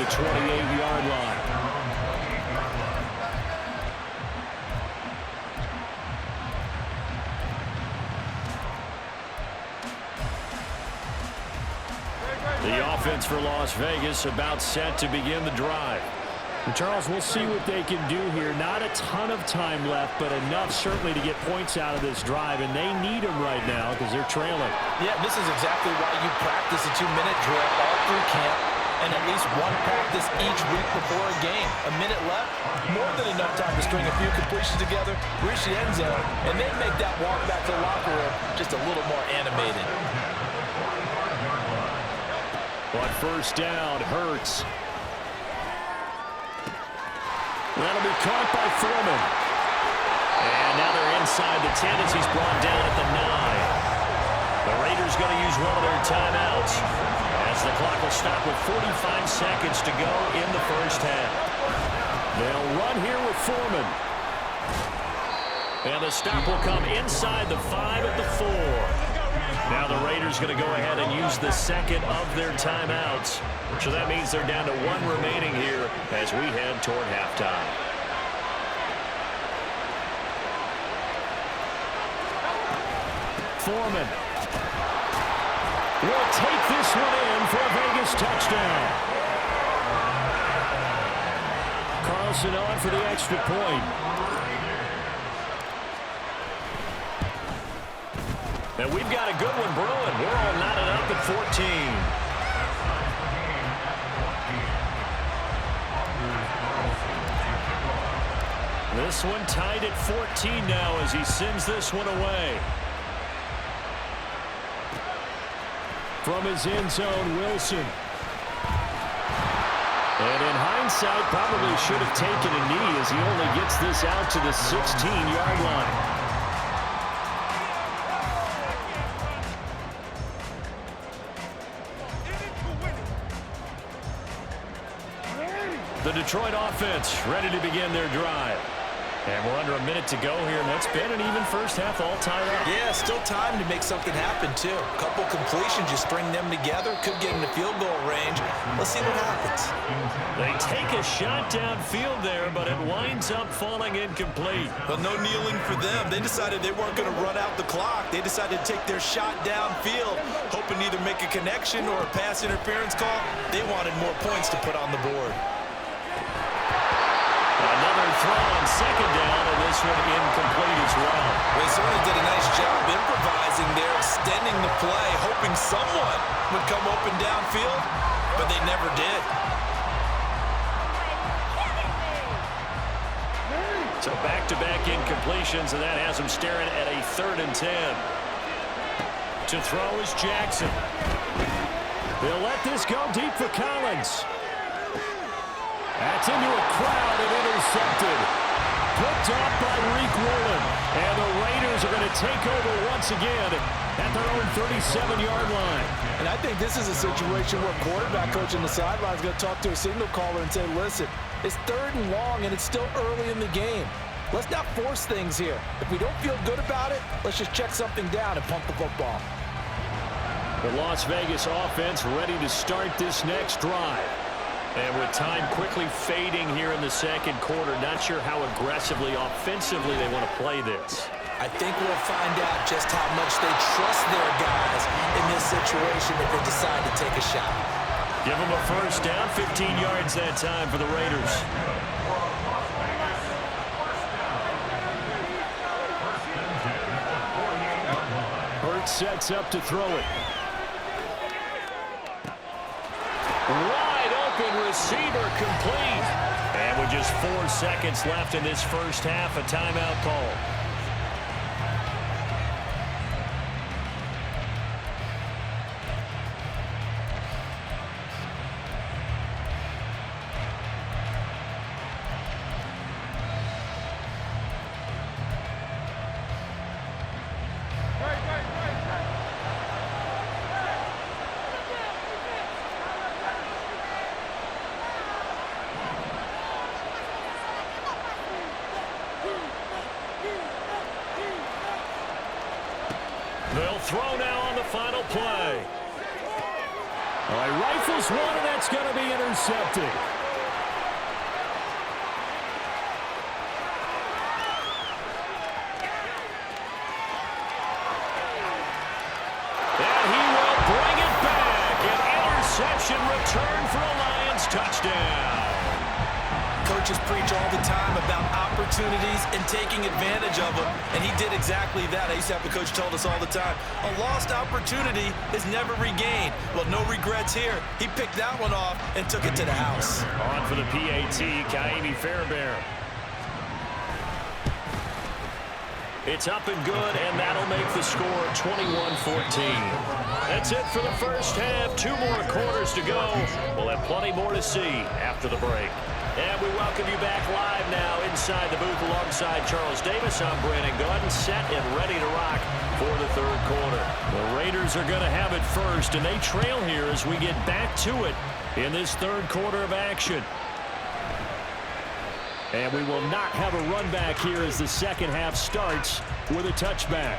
the 28-yard line. The offense for Las Vegas about set to begin the drive. And Charles, we'll see what they can do here. Not a ton of time left, but enough certainly to get points out of this drive, and they need them right now because they're trailing. Yeah, this is exactly why you practice a 2-minute drill all through camp and at least one practice each week before a game. A minute left, more than enough time to string a few completions together, reach the end zone, and then make that walk back to the locker room just a little more animated. But first down, Hurts. That'll be caught by Foreman. And now they're inside the 10 as he's brought down at the 9. The Raiders going to use one of their timeouts as the clock will stop with 45 seconds to go in the first half. They'll run here with Foreman. And the stop will come inside the 5 at the 4. Now the Raiders going to go ahead and use the second of their timeouts. So that means they're down to one remaining here as we head toward halftime. Foreman will take this one in for a Vegas touchdown. Carlson on for the extra point. And we've got a good one brewing. We're all knotted up at 14. This one tied at 14 now as he sends this one away. From his end zone, Wilson. And in hindsight, probably should have taken a knee as he only gets this out to the 16-yard line. The Detroit offense ready to begin their drive. And we're under a minute to go here, and that's been an even first half all tied up. Yeah, still time to make something happen, too. A couple completions, you string them together, could get in the field goal range. Let's see what happens. They take a shot downfield there, but it winds up falling incomplete. But no kneeling for them. They decided they weren't going to run out the clock. They decided to take their shot downfield, hoping to either make a connection or a pass interference call. They wanted more points to put on the board. Another throw on second down, and this one incomplete as well. They certainly did a nice job improvising there, extending the play, hoping someone would come open downfield, but they never did. So back-to-back incompletions, and that has them staring at a 3rd and 10. To throw is Jackson. They'll let this go deep for Collins. That's into a crowd and intercepted. Picked off by Reek Woolen. And the Raiders are going to take over once again at their own 37-yard line. And I think this is a situation where quarterback coach on the sideline is going to talk to a signal caller and say, listen, it's 3rd and long and it's still early in the game. Let's not force things here. If we don't feel good about it, let's just check something down and pump the football. The Las Vegas offense ready to start this next drive. And with time quickly fading here in the second quarter, not sure how aggressively, offensively they want to play this. I think we'll find out just how much they trust their guys in this situation if they decide to take a shot. Give them a first down, 15 yards that time for the Raiders. Hurts sets up to throw it. Wide open receiver complete. And with just 4 seconds left in this first half, a timeout call. They'll throw now on the final play. he rifles one, and that's going to be intercepted. And he will bring it back. An interception return for a Lions touchdown. Coaches preach all the time about opportunities and taking advantage of them, and he did exactly that. I used to have a coach told us all the time, a lost opportunity is never regained. Well, no regrets here. He picked that one off and took it to the house. On for the PAT, Kaimi Fairbairn. It's up and good, and that'll make the score 21-14. That's it for the first half. 2 more quarters to go. We'll have plenty more to see after the break. And we welcome you back live now inside the booth alongside Charles Davis. I'm Brandon Gaudin, set and ready to rock for the third quarter. The Raiders are going to have it first, and they trail here as we get back to it in this third quarter of action. And we will not have a run back here as the second half starts with a touchback.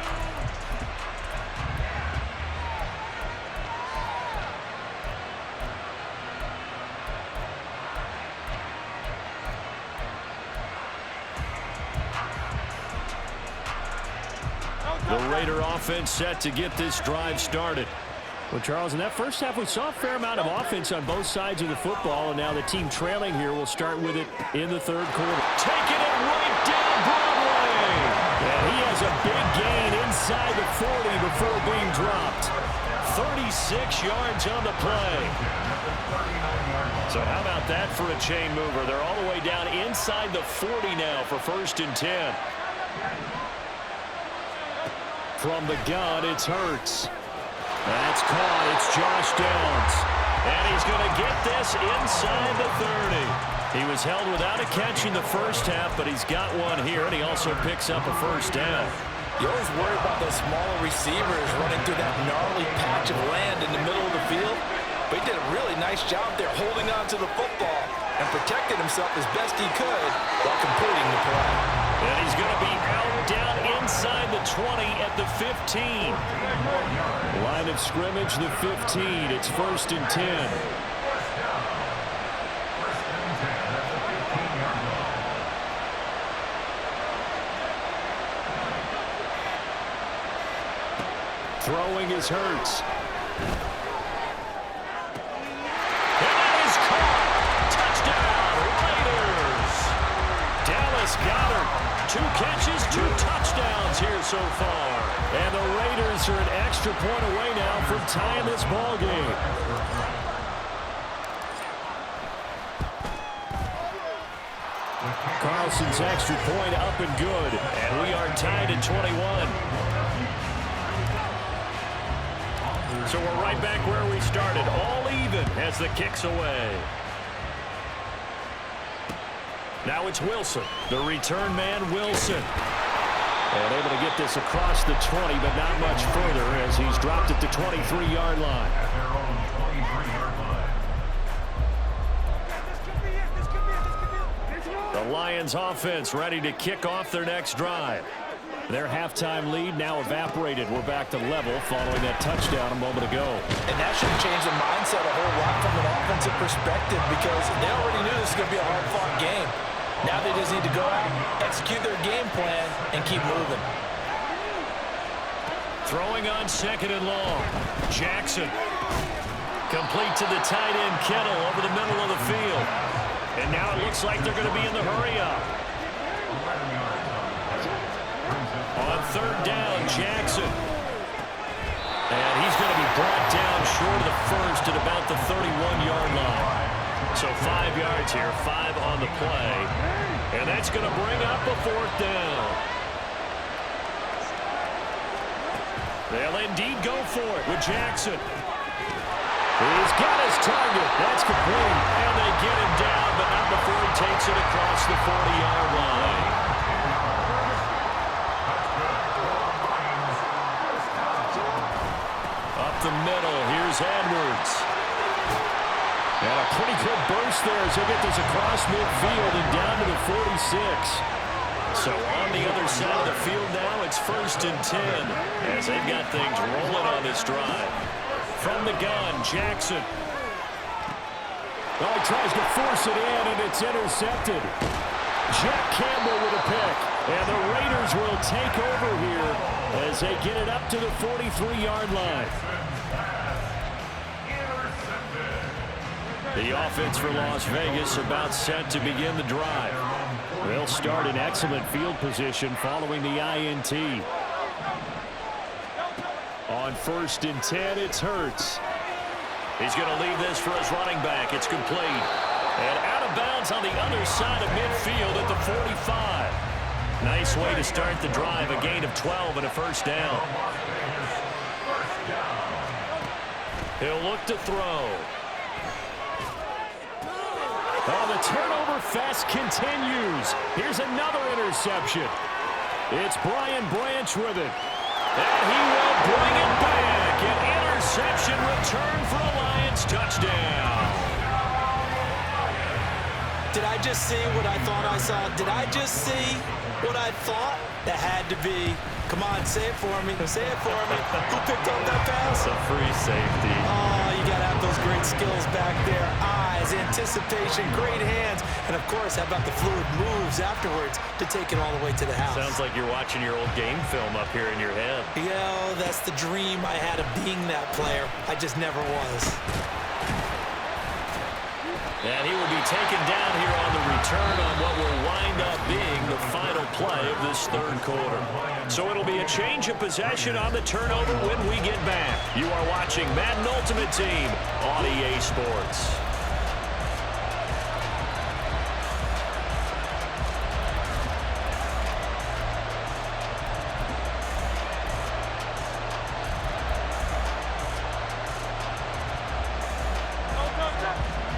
The Raider offense set to get this drive started. Well, Charles, in that first half, we saw a fair amount of offense on both sides of the football, and now the team trailing here will start with it in the third quarter. Taking it right down Broadway. And he has a big gain inside the 40 before being dropped. 36 yards on the play. So how about that for a chain mover? They're all the way down inside the 40 now for 1st and 10. From the gun, it's Hurts. That's caught. It's Josh Downs. And he's going to get this inside the 30. He was held without a catch in the first half, but he's got one here, and he also picks up a first down. You always worry about those smaller receivers running through that gnarly patch of land in the middle of the field. But he did a really nice job there holding on to the football and protected himself as best he could while completing the play. And he's going to be out down inside the 20 at the 15. Line of scrimmage, the 15. It's 1st and 10. Throwing is Hurts. And that is caught. Touchdown, Raiders. Dallas Goedert. 2 catches, 2 touchdowns here so far. And the Raiders are an extra point away now from tying this ball game. Carlson's extra point up and good. And we are tied at 21. So we're right back where we started. All even as the kick's away. Now it's Wilson. The return man, Wilson. And able to get this across the 20, but not much further as he's dropped at the 23-yard line. The Lions offense ready to kick off their next drive. Their halftime lead now evaporated. We're back to level following that touchdown a moment ago. And that should change the mindset a whole lot from an offensive perspective because they already knew this was going to be a hard-fought game. Now they just need to go out, execute their game plan, and keep moving. Throwing on 2nd and long. Jackson. Complete to the tight end, Kittle, over the middle of the field. And now it looks like they're going to be in the hurry-up. On 3rd down, Jackson. And he's going to be brought down short of the first at about the 31-yard line. So 5 yards here, 5 on the play. And that's going to bring up a 4th down. They'll indeed go for it with Jackson. He's got his target. That's complete. And they get him down, but not before he takes it across the 40-yard line. Up the middle, here's Edwards. And a pretty good burst there as he'll get this across midfield and down to the 46. So on the other side of the field now, it's 1st and 10 as they've got things rolling on this drive. From the gun, Jackson. Oh, he tries to force it in, and it's intercepted. Jack Campbell with a pick. And the Raiders will take over here as they get it up to the 43-yard line. The offense for Las Vegas about set to begin the drive. They'll start in excellent field position following the INT. On 1st and 10, it's Hurts. He's going to leave this for his running back. It's complete. And out of bounds on the other side of midfield at the 45. Nice way to start the drive. A gain of 12 and a first down. He'll look to throw. Oh, the turnover fest continues. Here's another interception. It's Brian Branch with it. And he will bring it back. An interception return for a Lions touchdown. Did I just see what I thought I saw? Did I just see what I thought? That had to be. Come on, say it for me. Say it for me. Who picked up that pass? It's a free safety. Oh, you got to have those great skills back there. Eyes, anticipation, great hands. And, of course, how about the fluid moves afterwards to take it all the way to the house? Sounds like you're watching your old game film up here in your head. Yeah, that's the dream I had of being that player. I just never was. And he will be taken down here on the return on what will wind up being the final play of this third quarter. So it'll be a change of possession on the turnover when we get back. You are watching Madden Ultimate Team on EA Sports.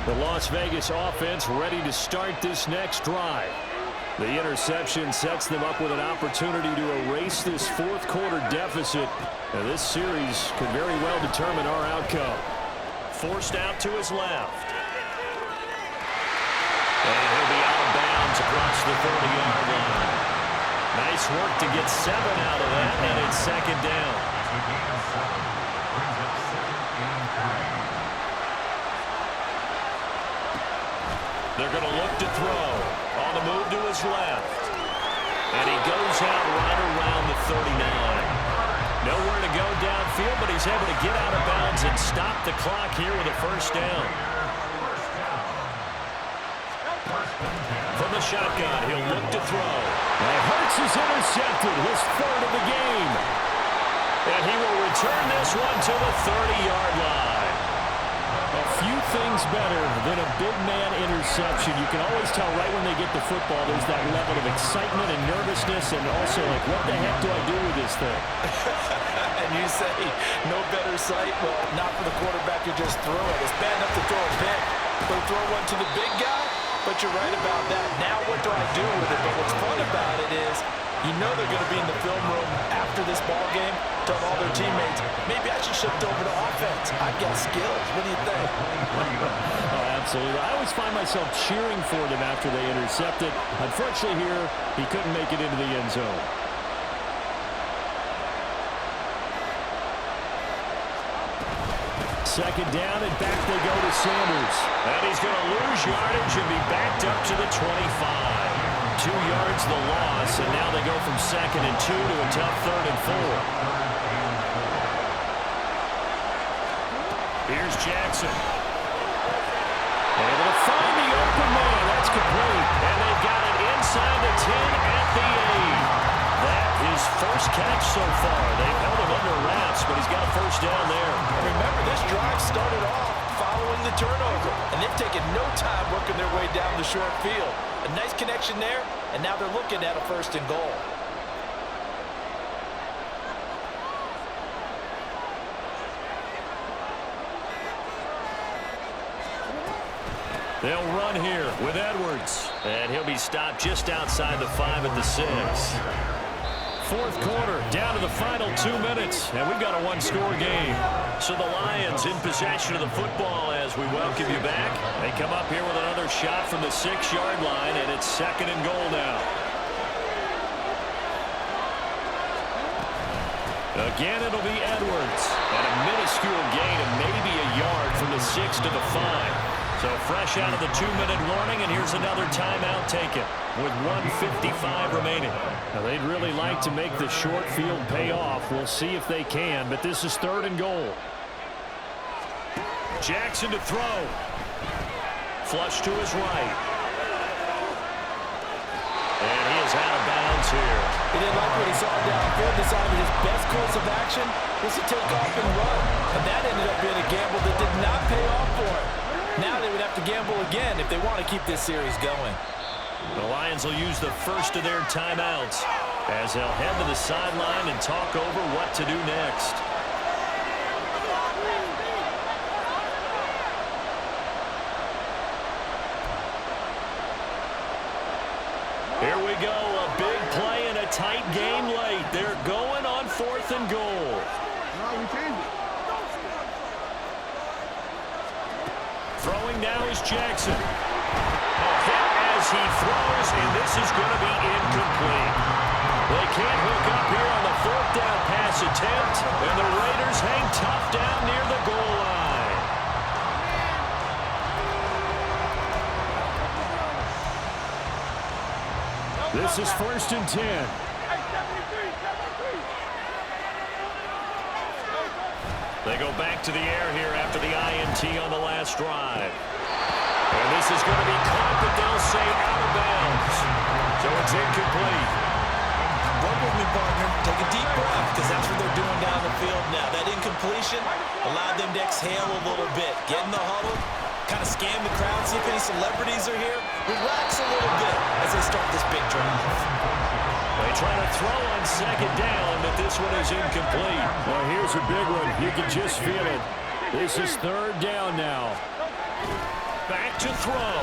The Las Vegas offense ready to start this next drive. The interception sets them up with an opportunity to erase this fourth quarter deficit. Now, this series could very well determine our outcome. Forced out to his left. And he'll be out of bounds across the 30-yard line. Nice work to get 7 out of that, and it's second down. They're going to look to throw. On the move to his left. And he goes out right around the 39. Nowhere to go downfield, but he's able to get out of bounds and stop the clock here with a first down. From the shotgun, he'll look to throw. And Hurts is intercepted, his third of the game. And he will return this one to the 30-yard line. A few things better than a big man interception. You can always tell right when they get the football, there's that level of excitement and nervousness, and also like, what the heck do I do with this thing? And you say, no better sight? Well, not for the quarterback who just threw it. It's bad enough to throw a pick. They'll throw one to the big guy, but you're right about that. Now what do I do with it? But what's fun about it is, you know they're going to be in the film room after this ball game, tell all their teammates, maybe I should shift over to offense. I've got skills. What do you think? Oh, absolutely. I always find myself cheering for them after they intercept it. Unfortunately here, he couldn't make it into the end zone. Second down, and back they go to Sanders. And he's going to lose yardage and be backed up to the 25. 2 yards the loss, and now they go from 2nd and 2 to a tough 3rd and 4. Here's Jackson. Able to find the open man. That's complete. And they've got it inside the 10 at the 8. That is first catch so far. They've held him under wraps, but he's got a first down there. Remember, this drive started off following the turnover, and they've taken no time working their way down the short field. A nice connection there, and now they're looking at a 1st and goal. They'll run here with Edwards. And he'll be stopped just outside the 5 at the 6. Fourth quarter, down to the final 2 minutes, and we've got a one-score game. So the Lions in possession of the football as we welcome you back. They come up here with another shot from the 6-yard line, and it's 2nd and goal now. Again, it'll be Edwards. And a minuscule gain of maybe a yard from the 6 to the 5. So fresh out of the 2-minute warning, and here's another timeout taken with 1:55 remaining. Now, they'd really like to make the short field pay off. We'll see if they can, but this is 3rd and goal. Jackson to throw. Flush to his right. And he is out of bounds here. He didn't like what he saw downfield, decided his best course of action was to take off and run. And that ended up being a gamble that did not pay off for him. Now they would have to gamble again if they want to keep this series going. The Lions will use the first of their timeouts as they'll head to the sideline and talk over what to do next. Here we go, a big play and a tight game late. They're going on 4th and goal. Throwing now is Jackson. A hit as he throws, and this is going to be incomplete. They can't hook up here on the 4th down pass attempt, and the Raiders hang tough down near the goal line. This is 1st and 10. They go back to the air here after the INT on the last drive. And this is going to be caught, but they'll say out of bounds. So it's incomplete. Work with me, partner. Take a deep breath, because that's what they're doing down the field now. That incompletion allowed them to exhale a little bit. Get in the huddle, kind of scan the crowd, see if any celebrities are here. Relax a little bit as they start this big drive. They try to throw on 2nd down, but this one is incomplete. Well, here's a big one. You can just feel it. This is 3rd down now. Back to throw.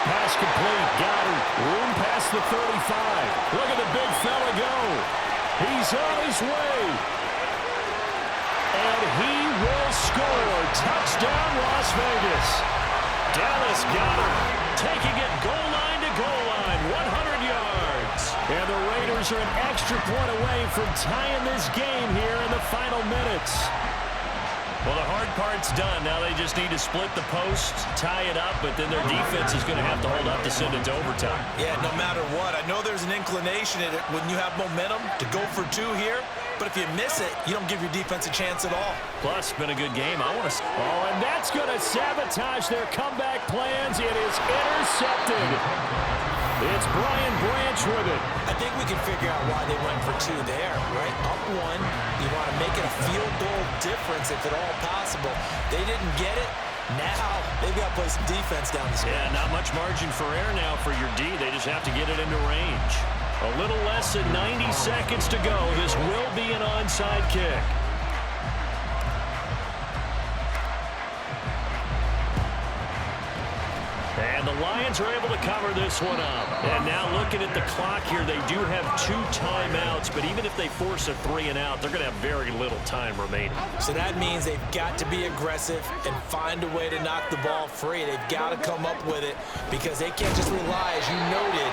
Pass complete. Got him. Room past the 35. Look at the big fella go. He's on his way. And he will score. Touchdown, Las Vegas. Dallas got him. Taking it goal line to goal line. 100 yards. And the Raiders are an extra point away from tying this game here in the final minutes. Well, the hard part's done. Now they just need to split the post, tie it up, but then their defense is going to have to hold up to send it to overtime. Yeah, no matter what. I know there's an inclination in it when you have momentum to go for 2 here, but if you miss it, you don't give your defense a chance at all. Plus, it's been a good game. I want to... Oh, and that's going to sabotage their comeback plans. It is intercepted. It's Brian Branch with it. I think we can figure out why they went for 2 there, right? Up 1, you want to make it a field goal difference if at all possible. They didn't get it. Now they've got to play some defense down the stretch. Yeah, not much margin for error now for your D. They just have to get it into range. A little less than 90 seconds to go. This will be an onside kick. And the Lions are able to cover this one up. And now looking at the clock here, they do have 2 timeouts, but even if they force a 3 and out, they're going to have very little time remaining. So that means they've got to be aggressive and find a way to knock the ball free. They've got to come up with it because they can't just rely, as you noted,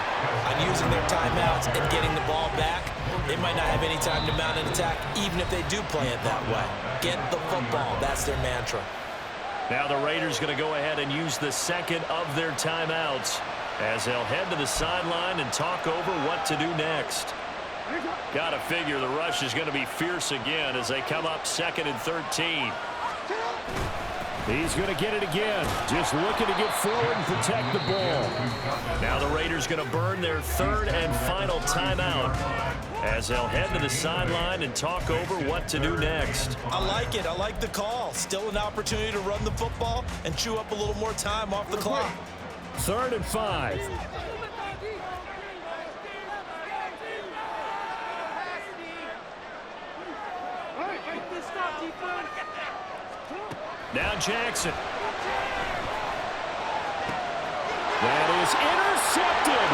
on using their timeouts and getting the ball back. They might not have any time to mount an attack, even if they do play it that way. Get the football. That's their mantra. Now the Raiders going to go ahead and use the second of their timeouts as they'll head to the sideline and talk over what to do next. Got to figure the rush is going to be fierce again as they come up 2nd and 13. He's going to get it again. Just looking to get forward and protect the ball. Now the Raiders going to burn their 3rd and final timeout as they'll head to the sideline and talk over what to do next. I like it. I like the call. Still an opportunity to run the football and chew up a little more time off the clock. 3rd and 5. Now Jackson. That is intercepted.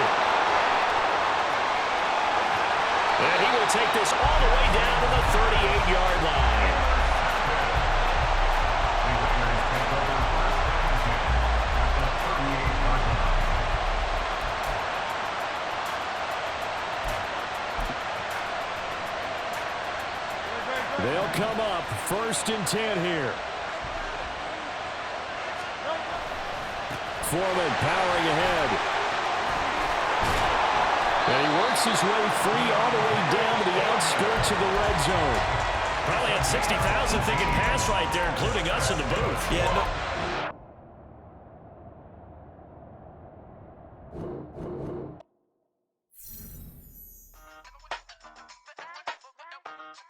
And he will take this all the way down to the 38-yard line. They'll come up 1st and 10 here. Foreman powering ahead. And he works his way free all the way down to the outskirts of the red zone. Probably had 60,000 thinking pass right there, including us in the booth. Yeah, no.